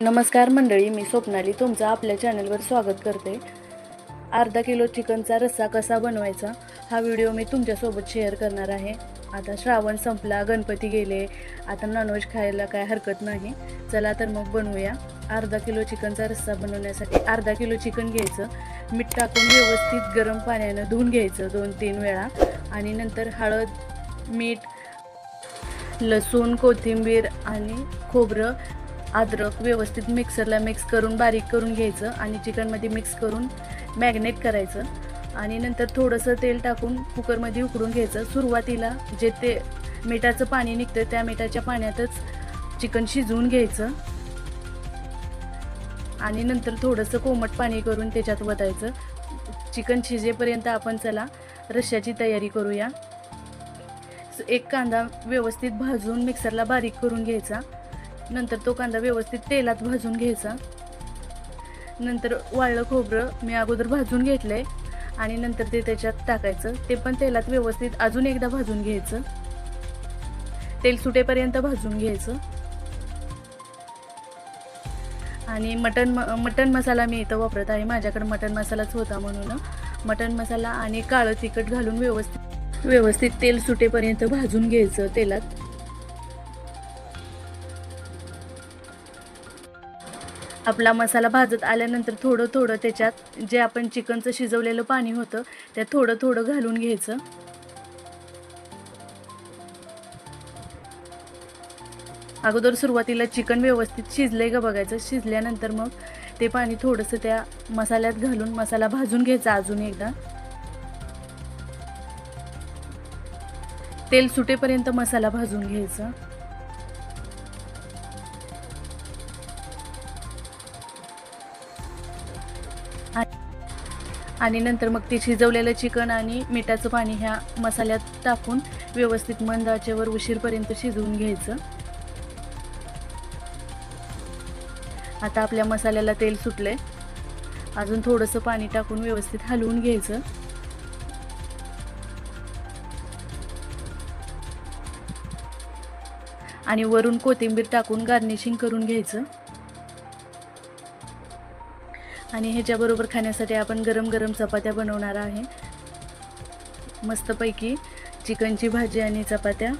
नमस्कार मंडळी, मी स्वप्नाली तुमचं आपल्या चॅनलवर स्वागत करते। अर्धा किलो चिकनचा रस्सा कसा बनवायचा हा व्हिडिओ मी तुमच्यासोबत शेअर करणार आहे। आता श्रावण संपला, गणपती गेले, आता नॉनव्हेज खायला काय हरकत नाही। चला तर मग बनवूया। अर्धा किलो चिकनचा रस्सा बनवण्यासाठी अर्धा किलो चिकन घ्यायचं, मीठ टाकून व्यवस्थित गरम पाण्याने धुवून घ्यायचं 2-3 वेळा आणि नंतर हळद, मीठ, लसूण, कोथिंबीर आणि खोबरं, अद्रक व्यवस्थित मिक्सरला मिक्स करून बारीक करून घ्यायचं आणि चिकनमध्ये मिक्स करून मॅग्नेट करायचं आणि नंतर थोडंसं तेल टाकून कुकरमध्ये उकडून घ्यायचं। सुरुवातीला जे ते मिठाचं पाणी निघतं त्या मिठाच्या पाण्यातच चिकन शिजवून घ्यायचं आणि नंतर थोडंसं कोमट पाणी करून त्याच्यात वतायचं। चिकन शिजेपर्यंत आपण चला रश्श्याची तयारी करूया। एक कांदा व्यवस्थित भाजून मिक्सरला बारीक करून घ्यायचा, नंतर तो कांदा व्यवस्थित तेलात भाजून घ्यायचा। नंतर वाळलं खोबरं मी अगोदर भाजून घेतलंय आणि नंतर ते त्याच्यात टाकायचं, ते पण तेलात व्यवस्थित अजून एकदा भाजून घ्यायचं, तेल सुटेपर्यंत भाजून घ्यायचं। आणि मटन मसाला मी इथं वापरत आहे, माझ्याकडे मटन मसालाच होता म्हणून मटन मसाला आणि काळं तिखट घालून व्यवस्थित तेल सुटेपर्यंत भाजून घ्यायचं तेलात। आपला मसाला भाजत आल्यानंतर थोडं थोडं त्याच्यात जे आपण चिकनचं शिजवलेलं पाणी होतं त्यात थोडं थोडं घालून घ्यायचं। अगोदर सुरुवातीला चिकन व्यवस्थित शिजलंय का बघायचं, शिजल्यानंतर मग ते पाणी थोडंसं त्या मसाल्यात घालून मसाला भाजून घ्यायचा अजून एकदा, तेल सुटेपर्यंत मसाला भाजून घ्यायचा। आणि नंतर मग ते शिजवलेलं चिकन आणि मिठाचं पाणी ह्या मसाल्यात टाकून व्यवस्थित मंद आचेवर उशीरपर्यंत शिजवून घ्यायचं। आता आपल्या मसाल्याला तेल सुटलंय, अजून थोडंसं पाणी टाकून व्यवस्थित हलवून घ्यायचं आणि वरून कोथिंबीर टाकून गार्निशिंग करून घ्यायचं। आणि ह्याच्याबरोबर खाण्यासाठी आपण गरम गरम चपात्या बनवणार आहे, मस्तपैकी चिकनची भाजी आणि चपात्या।